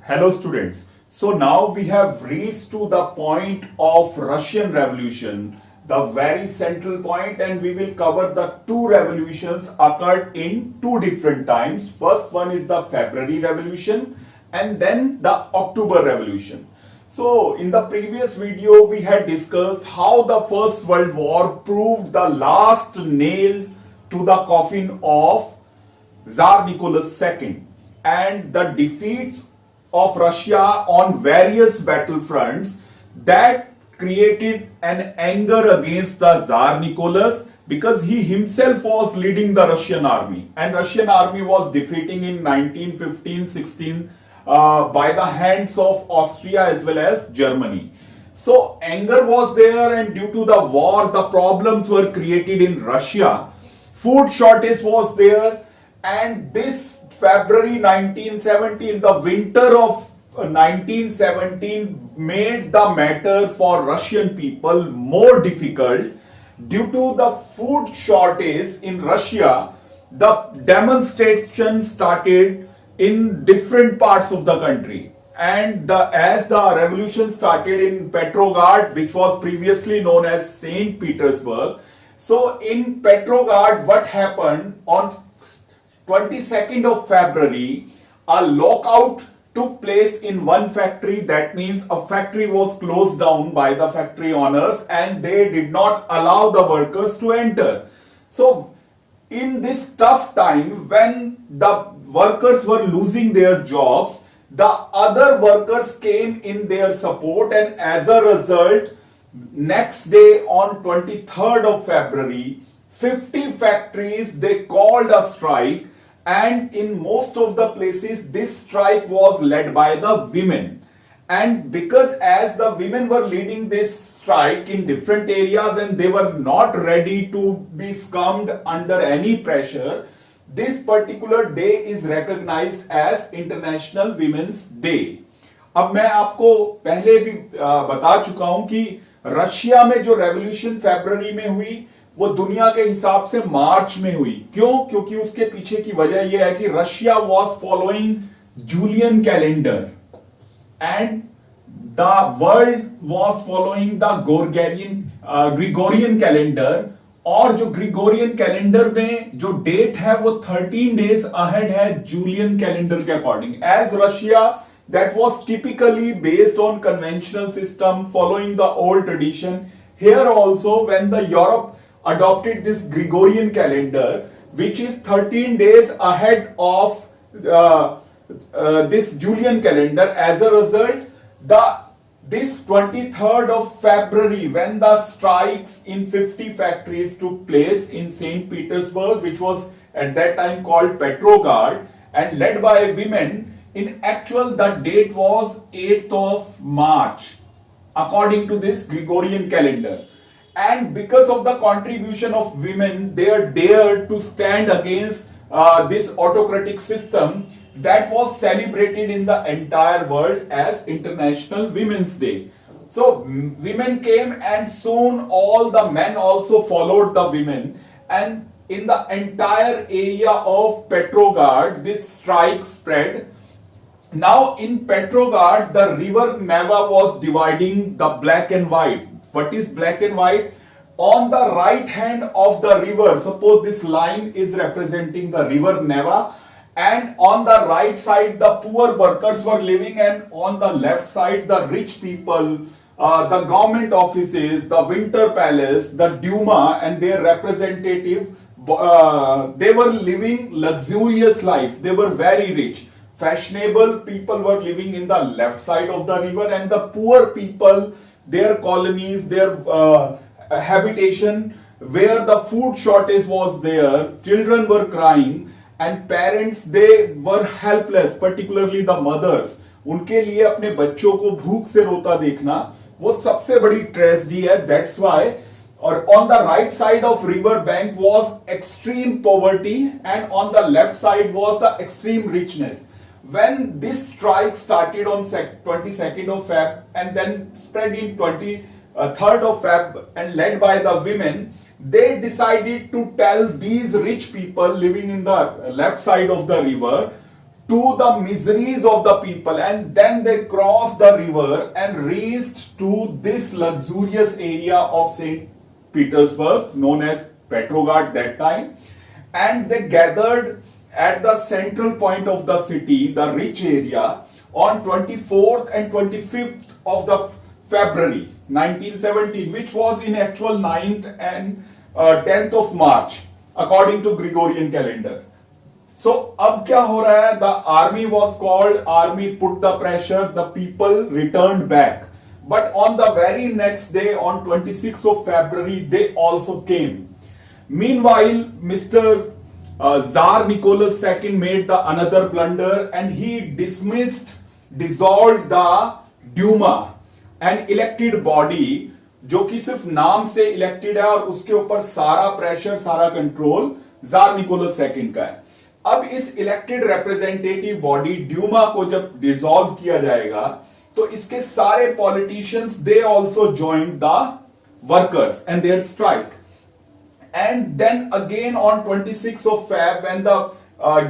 Hello students. So now we have reached to the point of Russian Revolution, the very central point, and we will cover the two revolutions occurred in two different times. First one is the February Revolution and then the October Revolution. So in the previous video we had discussed how the First World War proved the last nail to the coffin of Tsar Nicholas II and the defeats of Russia on various battlefronts that created an anger against the Tsar Nicholas because he himself was leading the Russian army and Russian army was defeating in 1915-16 by the hands of Austria as well as Germany. So anger was there, and due to the war the problems were created in Russia. Food shortage was there, and this February 1917, the winter of 1917 made the matter for Russian people more difficult. Due to the food shortage in Russia, the demonstrations started in different parts of the country. And as the revolution started in Petrograd, which was previously known as St. Petersburg. So in Petrograd, what happened on 22nd of February, a lockout took place in one factory. That means a factory was closed down by the factory owners and they did not allow the workers to enter. So in this tough time when the workers were losing their jobs, the other workers came in their support, and as a result, next day on 23rd of February, 50 factories they called a strike, and in most of the places this strike was led by the women. And because as the women were leading this strike in different areas and they were not ready to be succumbed under any pressure, this particular day is recognized as International Women's Day. अब मैं आपको पहले भी बता चुका हूं कि Russia में जो रेवोल्यूशन फरवरी में हुई वो दुनिया के हिसाब से मार्च में हुई. क्यों? क्योंकि उसके पीछे की वजह यह है कि Russia was following Julian calendar and the world was following the Gregorian calendar. और जो ग्रिगोरियन कैलेंडर में जो डेट है वो 13 डेज अहेड है जूलियन कैलेंडर के according. As Russia that was typically based on conventional system following the old tradition, here also when the Europe adopted this Gregorian calendar which is 13 days ahead of this Julian calendar, as a result this 23rd of February when the strikes in 50 factories took place in St. Petersburg, which was at that time called Petrograd and led by women, in actual the date was 8th of March according to this Gregorian calendar. And because of the contribution of women, they dared to stand against this autocratic system that was celebrated in the entire world as International Women's Day. So women came and soon all the men also followed the women, and in the entire area of Petrograd this strike spread. Now in Petrograd the river Neva was dividing the black and white. What is black and white? On the right hand of the river, suppose this line is representing the river Neva, and on the right side the poor workers were living, and on the left side the rich people, the government offices, the Winter Palace, the Duma and their representative, they were living luxurious life. They were very rich. Fashionable people were living in the left side of the river, and the poor people, their colonies, their habitation, where the food shortage was there, children were crying and parents they were helpless, particularly the mothers. उनके लिए अपने बच्चों को भूख से रोता देखना वो सबसे बड़ी ट्रेजेडी है. That's why. और on the right side of river bank was extreme poverty, and on the left side was the extreme richness. When this strike started on 22nd of Feb and then spread in 23rd of Feb and led by the women, they decided to tell these rich people living in the left side of the river to the miseries of the people, and then they crossed the river and reached to this luxurious area of St. Petersburg, known as Petrograd that time, and they gathered at the central point of the city, the rich area, on 24th and 25th of the February 1917, which was in actual 9th and 10th of March according to Gregorian calendar. So अब क्या हो रहा है? The army was called, army put the pressure, the people returned back. But on the very next day, on 26th of February, they also came. Meanwhile, Mr. Tsar Nicholas II made the another blunder, and he dissolved the Duma, an elected body जो कि सिर्फ नाम से elected है और उसके ऊपर सारा प्रेशर, सारा कंट्रोल जार निकोलस सेकंड का है. अब इस इलेक्टेड रिप्रेजेंटेटिव बॉडी ड्यूमा को जब डिसॉल्व किया जाएगा तो इसके सारे politicians they also joined the workers and their strike. And then again on 26th of Feb, when the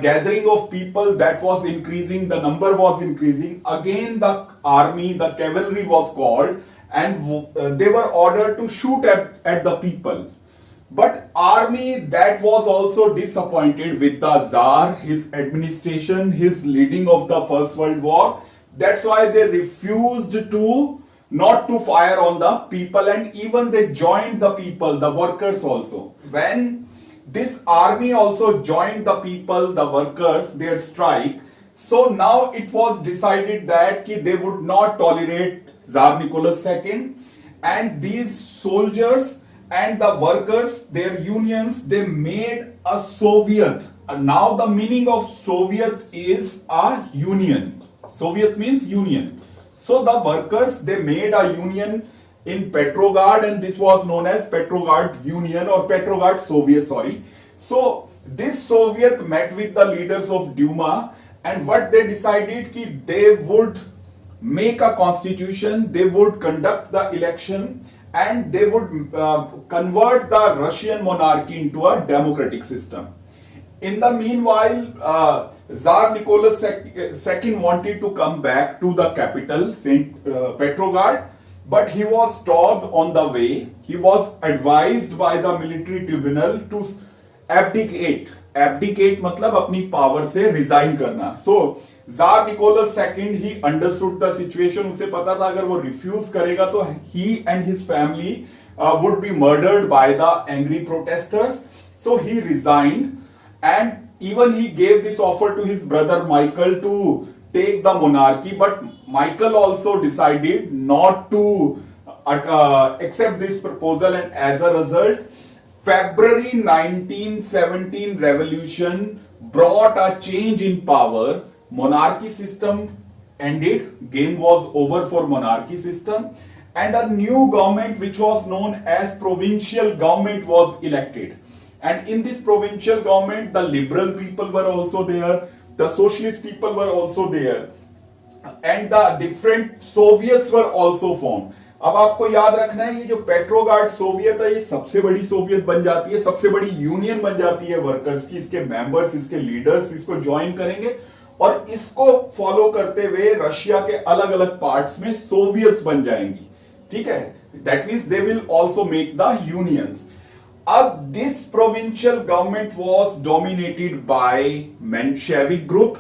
gathering of people that was increasing, the number was increasing, again the army, the cavalry was called, and they were ordered to shoot at the people. But army that was also disappointed with the Tsar, his administration, his leading of the First World War. That's why they refused to not to fire on the people, and even they joined the people, the workers also. When this army also joined the people, the workers, their strike, so now it was decided that they would not tolerate Tsar Nicholas II, and these soldiers and the workers, their unions, they made a Soviet. Now the meaning of Soviet is a union. Soviet means union. So the workers, they made a union in Petrograd, and this was known as Petrograd Union or Petrograd Soviet, sorry. So this Soviet met with the leaders of Duma, and what they decided ki they would make a constitution, they would conduct the election, and they would convert the Russian monarchy into a democratic system. In the meanwhile, Tsar Nicholas II wanted to come back to the capital, St. Petrograd, but he was stopped on the way. He was advised by the military tribunal to abdicate. Abdicate मतलब अपनी power से resign करना. So Tsar Nicholas II, he understood the situation. उसे पता था अगर वो refuse करेगा तो he and his family would be murdered by the angry protesters. So he resigned. And even he gave this offer to his brother Michael to take the monarchy, but Michael also decided not to accept this proposal, and as a result, February 1917 revolution brought a change in power. Monarchy system ended, game was over for monarchy system, and a new government which was known as provincial government was elected. And in this provincial government, the liberal people were also there, the socialist people were also there, and the different Soviets were also formed. अब आपको याद रखना है ये जो Petrograd Soviet है, ये सबसे बड़ी सोवियत बन जाती है, सबसे बड़ी यूनियन बन जाती है वर्कर्स की. इसके मेंबर्स, इसके लीडर्स इसको ज्वाइन करेंगे और इसको फॉलो करते हुए रशिया के अलग अलग पार्ट्स में सोवियट्स बन जाएंगी. ठीक है, that means they will also make the unions. अब this provincial government was dominated by Menshevik group,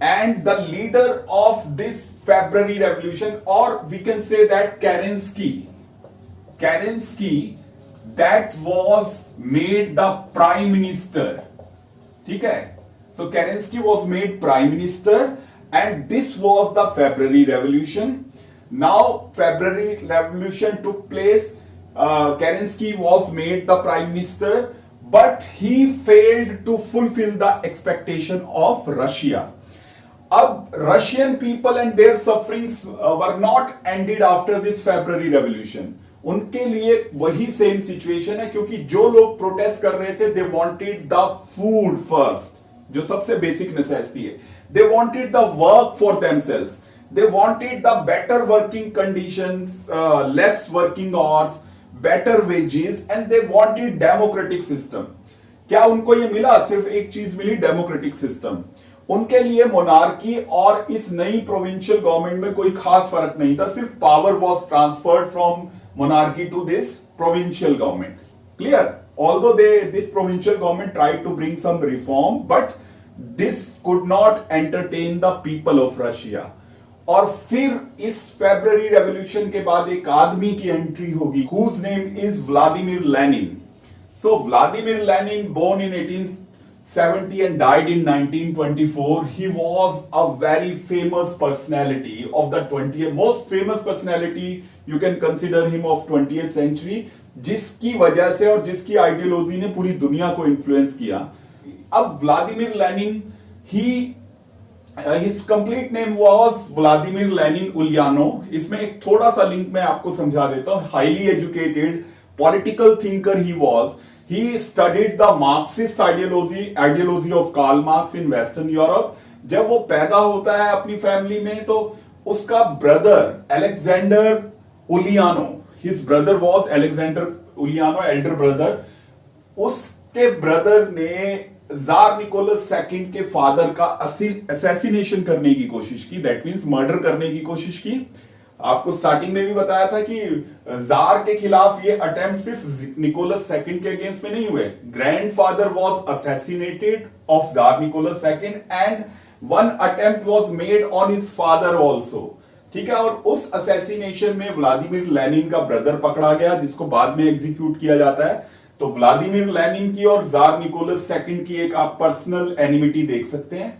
and the leader of this February revolution, or we can say that Kerensky, that was made the prime minister. ठीक है, so Kerensky was made prime minister, and this was the February revolution. Now February revolution took place. Kerensky was made the prime minister, but he failed to fulfill the expectation of Russia. अब Russian people and their sufferings were not ended after this February revolution. उनके लिए वही same situation है, क्योंकि जो लोग protest कर रहे थे, they wanted the food first, जो सबसे बेसिक नेसेसिटी है. They wanted the work for themselves. They wanted the better working conditions, less working hours, better wages, and they wanted democratic system. क्या उनको ये मिला? सिर्फ एक चीज मिली, डेमोक्रेटिक सिस्टम. उनके लिए मोनार्की और इस नई प्रोविंशियल गवर्नमेंट में कोई खास फर्क नहीं था, सिर्फ power was transferred from monarchy to this provincial government. Clear? Although this provincial government tried to bring some reform, but this could not entertain the people of Russia. और फिर इस फेब्रुअरी रेवोल्यूशन के बाद एक आदमी की एंट्री होगी, whose name is Vladimir Lenin. So Vladimir Lenin, born in 1870 and died in 1924, he was a very famous personality of the 20th, most famous personality you can consider him of 20th century, जिसकी वजह से और जिसकी ideology ने पूरी दुनिया को influence किया. अब Vladimir Lenin, his complete name was Vladimir Lenin Ulyanov. इसमें एक थोड़ा सा लिंक मैं आपको समझा देता हूं. Highly educated political thinker he was. He studied the Marxist ideology of Karl Marx in western Europe. जब वो पैदा होता है अपनी फैमिली में, तो उसका brother Alexander Ulyanov, his brother was Alexander Uliano, elder brother. उसके ब्रदर ने जार निकोलस सेकंड के फादर का असैसिनेशन करने की कोशिश की, दैट मींस मर्डर करने की कोशिश की. आपको स्टार्टिंग में भी बताया था कि जार के खिलाफ ये अटेम्प्ट सिर्फ निकोलस सेकंड के अगेंस्ट में नहीं हुए. Grandfather was assassinated of tsar Nicholas second and one attempt was made on his father also. ठीक है. और उस असैसिनेशन में व्लादिमीर लेनिन का ब्रदर पकड़ा गया, जिसको बाद में एग्जीक्यूट किया जाता है. तो व्लादिमीर लेनिन की और जार निकोलस सेकंड की एक आप पर्सनल एनिमिटी देख सकते हैं.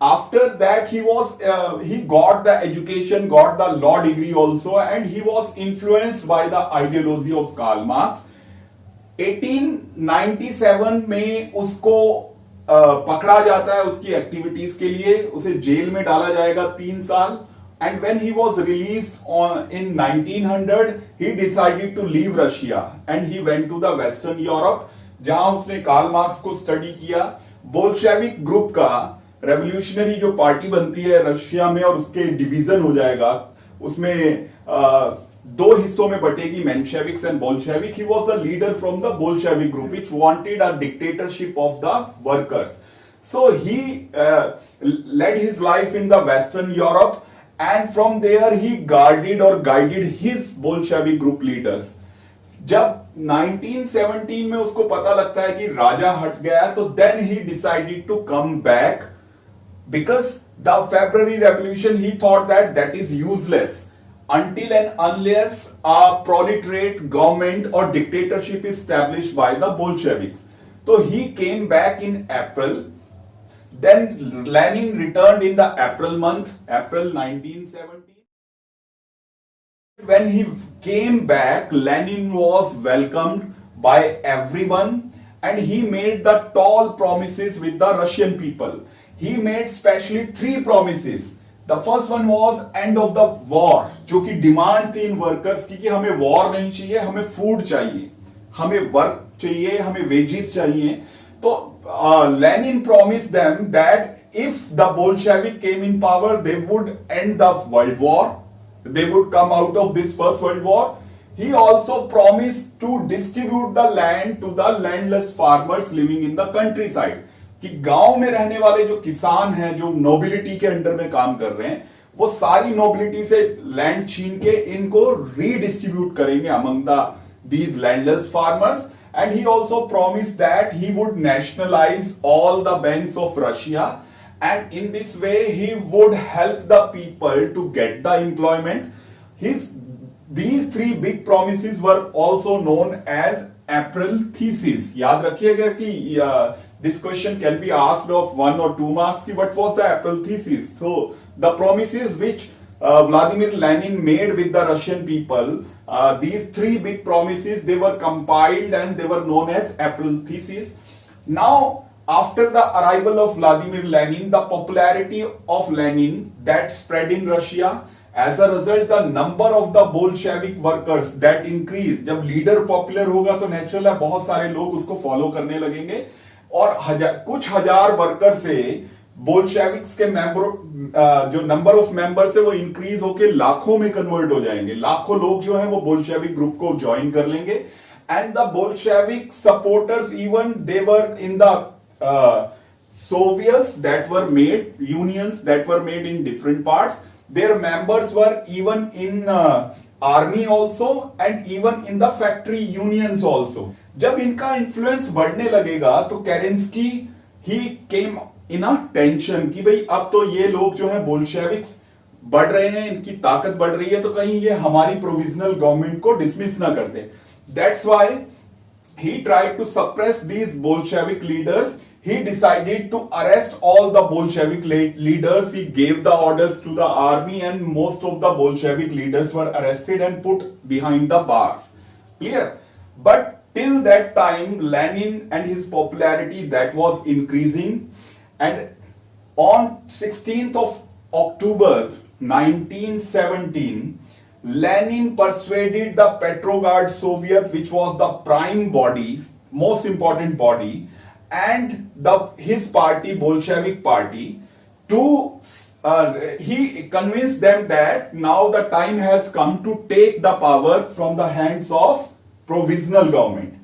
After that he got the education, got the law degree also, and he was influenced by the ideology of Karl Marx. 1897 में उसको पकड़ा जाता है उसकी एक्टिविटीज के लिए. उसे जेल में डाला जाएगा 3 साल. And when he was released in 1900, he decided to leave Russia and he went to the Western Europe, जहां उसने कार्ल मार्क्स को स्टडी किया. बोल्शेविक ग्रुप का रेवोल्यूशनरी जो पार्टी बनती है रशिया में, और उसके डिवीजन हो जाएगा, उसमें 2 हिस्सों में बटेगी, Mensheviks and Bolshevik. He was the leader from the Bolshevik group which wanted a dictatorship of the workers. So he led his life in the Western Europe. And from there he guided his Bolshevik group leaders. जब 1917 में उसको पता लगता है कि राजा हट गया, तो then he decided to come back because the February Revolution, he thought that is useless until and unless a proletariat government or dictatorship is established by the Bolsheviks. So he came back in April. Then Lenin returned in the April month, April 1917. When he came back, Lenin was welcomed by everyone and he made the tall promises with the Russian people. He made specially 3 promises. The first one was end of the war, जो कि demand थी in workers की कि हमें war नहीं चाहिए, हमें food चाहिए, हमें वर्क चाहिए, हमें वेजेस चाहिए. तो Lenin promised them that if the Bolshevik came in power, they would end the World War. They would come out of this First World War. He also promised to distribute the land to the landless farmers living in the countryside. कि गांव में रहने वाले जो किसान हैं, जो nobility के अंडर में काम कर रहे हैं, वो सारी नोबिलिटी से लैंड छीन के इनको रीडिस्ट्रीब्यूट करेंगे among these landless farmers. And he also promised that he would nationalize all the banks of Russia, and in this way he would help the people to get the employment. These 3 big promises were also known as April thesis. याद रखिएगा कि this question can be asked of 1 or 2 marks. What was the April thesis? So the promises which Vladimir Lenin made with the Russian people, these 3 big promises, they were compiled and they were known as April thesis. Now, after the arrival of Vladimir Lenin, the popularity of Lenin that spread in Russia. As a result, the number of the Bolshevik workers that increased. जब leader popular होगा तो natural है बहुत सारे लोग उसको follow करने लगेंगे, और कुछ हजार वर्कर से बोल्शेविक्स के जो नंबर ऑफ मेंबर्स है वो इंक्रीज होके लाखों में कन्वर्ट हो जाएंगे. लाखों लोग जो हैं वो बोल्शेविक ग्रुप को ज्वाइन कर लेंगे. And the Bolshevik supporters even they were in the Soviets that were made, unions that were made in different parts. Their members were even in army also and even in the factory unions also. जब इनका influence बढ़ने लगेगा तो केरेंस्की ही केम इन अ tension कि भाई अब तो ये लोग जो है बोल्शेविक्स बढ़ रहे हैं, इनकी ताकत बढ़ रही है, तो कहीं ये हमारी प्रोविजनल गवर्नमेंट को डिसमिस ना कर दे. That's why he tried to suppress these Bolshevik leaders. He decided to arrest all the Bolshevik leaders. He gave the orders to the army and most of the Bolshevik leaders were arrested and put behind the bars. Clear? But till that time, Lenin and his popularity that was increasing, and on 16th of October 1917, Lenin persuaded the Petrograd Soviet, which was the prime body, most important body, and his party, Bolshevik party, to he convinced them that now the time has come to take the power from the hands of provisional government.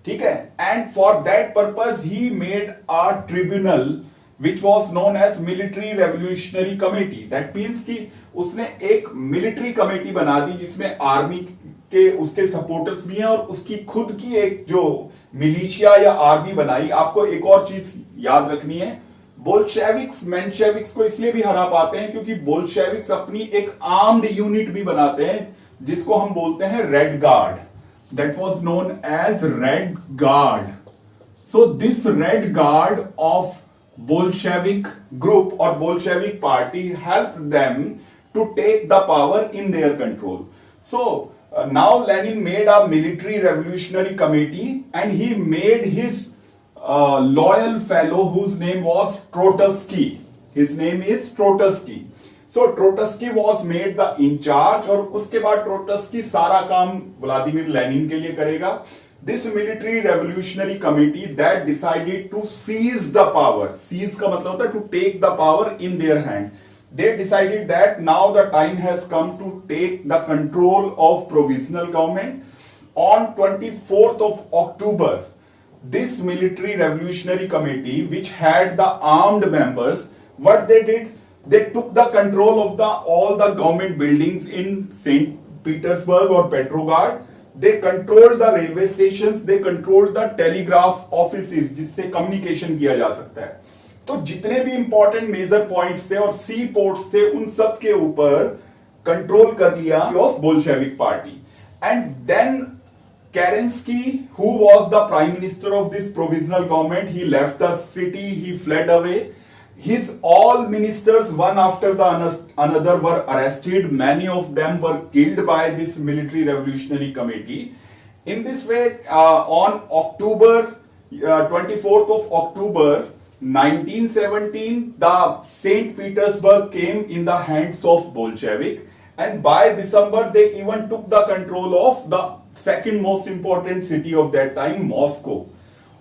ठीक है? And for that purpose he made a tribunal which was known as Military Revolutionary Committee. That means कि उसने एक military committee बना दी जिसमें army के उसके supporters भी हैं और उसकी खुद की एक जो मिलिशिया या आर्मी बनाई. आपको एक और चीज याद रखनी है, बोल्शेविक्स मेंशेविक्स को इसलिए भी हरा पाते हैं क्योंकि बोल्शेविक्स अपनी एक आर्म्ड यूनिट भी बनाते हैं जिसको हम बोलते हैं red guard. That was known as red guard. So this red guard of Bolshevik group or Bolshevik party helped them to take the power in their control. So now Lenin made a military revolutionary committee and he made his loyal fellow whose name was Trotsky. His name is Trotsky. So Trotsky was made the in charge और उसके बाद Trotsky सारा काम Vladimir Lenin के लिए करेगा. This military revolutionary committee that decided to seize the power. Seize का मतलब होता है to take the power in their hands. They decided that now the time has come to take the control of provisional government. On 24th of October, this military revolutionary committee, which had the armed members, what they did, they took the control of all the government buildings in St. Petersburg or Petrograd. They controlled the railway stations, they controlled the telegraph offices जिससे communication किया जा सकता है. तो जितने भी important major points थे और सी पोर्ट्स थे उन सब के ऊपर कंट्रोल कर लिया of Bolshevik party. And then Kerensky, who was the prime minister of this provisional government, he left the city, he fled away. His all ministers, one after the another, were arrested. Many of them were killed by this military revolutionary committee. In this way, on October 24th of October 1917, the St. Petersburg came in the hands of Bolshevik, and by December they even took the control of the second most important city of that time, Moscow.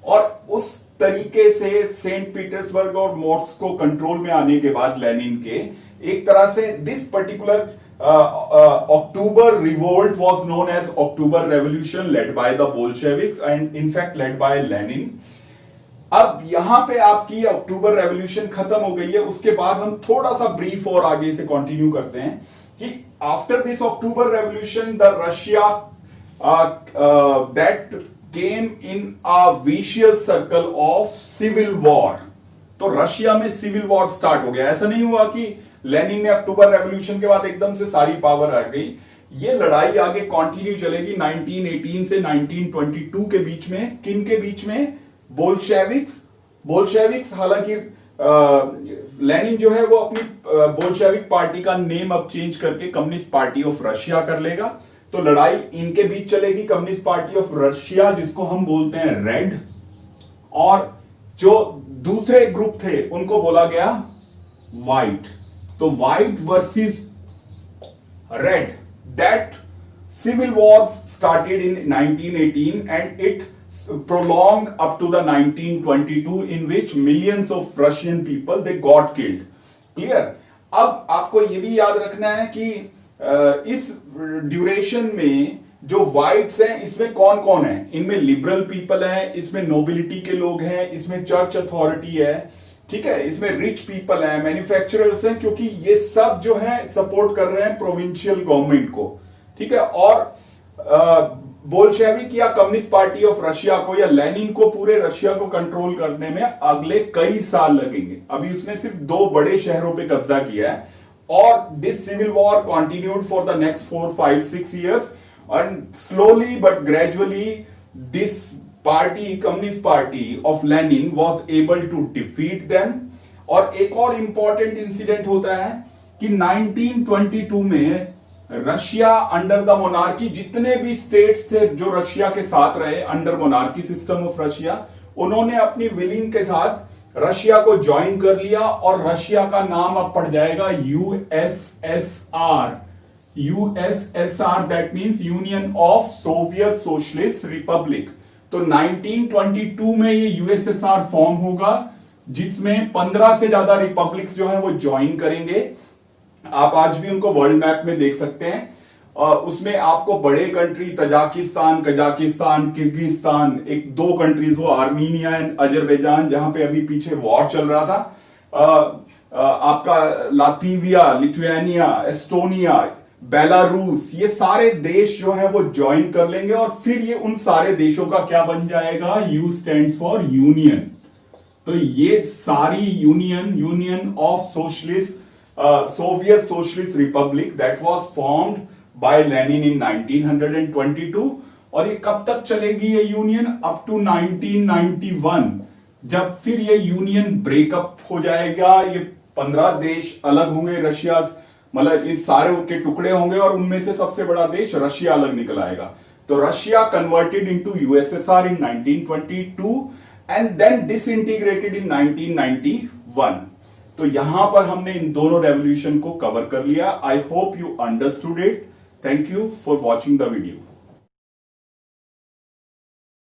और उस तरीके से Saint Petersburg और Moscow control में आने के बाद Lenin के एक तरह से this particular October revolt was known as October revolution led by the Bolsheviks and in fact led by Lenin. अब यहां पे आपकी अक्टूबर रेवोल्यूशन खत्म हो गई है. उसके बाद हम थोड़ा सा ब्रीफ और आगे से कंटिन्यू करते हैं कि after this October revolution the Russia that came in a vicious circle of civil war. तो रशिया में सिविल वॉर स्टार्ट हो गया. ऐसा नहीं हुआ कि लेनिन ने अक्टूबर रेवोल्यूशन के बाद एकदम से सारी पावर आ गई. ये लड़ाई आगे कंटिन्यू चलेगी 1918 से 1922 के बीच में. किन के बीच में? बोल्शेविक्स. हालांकि लेनिन जो है वो अपनी बोल्शेविक पार्टी का नेम अब चेंज करके कम्युनिस्ट पार्टी ऑफ रशिया कर लेगा. तो लड़ाई इनके बीच चलेगी, कम्युनिस्ट पार्टी ऑफ रशिया जिसको हम बोलते हैं रेड, और जो दूसरे ग्रुप थे उनको बोला गया व्हाइट. तो white versus red. That civil war started in 1918 and it prolonged up to the 1922 in which millions of Russian people they got killed. Clear? अब आपको ये भी याद रखना है कि इस ड्यूरेशन में जो व्हाइट्स हैं इसमें कौन कौन है? इनमें लिबरल पीपल है, इसमें नोबिलिटी के लोग हैं, इसमें चर्च अथॉरिटी है, ठीक है, इसमें रिच पीपल हैं, मैन्युफैक्चरर्स हैं, क्योंकि ये सब जो है सपोर्ट कर रहे हैं प्रोविंशियल गवर्नमेंट को। ठीक है, और बोल्शेविक या कम्युनिस्ट पार्टी ऑफ रशिया को या लेनिन को पूरे रशिया को कंट्रोल करने में अगले कई साल लगेंगे। अभी उसने सिर्फ 2 बड़े शहरों पे कब्जा किया है, और this civil war continued for the next 4, 5, 6 years, and slowly but gradually this party, communist party of Lenin, was able to defeat them. और एक और इंपॉर्टेंट इंसिडेंट होता है कि 1922 में रशिया अंडर द मोनार्की, जितने भी स्टेट्स थे जो रशिया के साथ रहे under monarchy system of Russia, उन्होंने अपनी विलिंग के साथ रशिया को ज्वाइन कर लिया, और रशिया का नाम अब पड़ जाएगा USSR. USSR that means union of Soviet socialist Republic. तो 1922 में ये यूएसएसआर फॉर्म होगा, जिसमें 15 से ज्यादा रिपब्लिक्स जो है वो ज्वाइन करेंगे। आप आज भी उनको वर्ल्ड मैप में देख सकते हैं। उसमें आपको बड़े कंट्री तजाकिस्तान, कजाकिस्तान, किर्गिस्तान, एक 2 कंट्रीज वो आर्मीनिया एंड अजरबैजान, जहां पे अभी पीछे वॉर चल रहा था, आपका लातविया, लिथुआनिया, एस्टोनिया, बेलारूस, ये सारे देश जो है वो ज्वाइन कर लेंगे, और फिर ये उन सारे देशों का क्या बन जाएगा, यू स्टैंड्स फॉर यूनियन। तो ये सारी union of socialist Soviet socialist republic that was formed by Lenin in 1922। और ये कब तक चलेगी ये यूनियन, अप टू 1991, जब फिर ये यूनियन ब्रेकअप हो जाएगा। ये 15 देश अलग होंगे, रशिया, मतलब इन सारे के टुकड़े होंगे, और उनमें से सबसे बड़ा देश रशिया अलग निकल आएगा। तो Russia converted into USSR in 1922 and then disintegrated in 1991। तो यहां पर हमने इन दोनों रेवोल्यूशन को कवर कर लिया। I hope you understood it. Thank you for watching the video.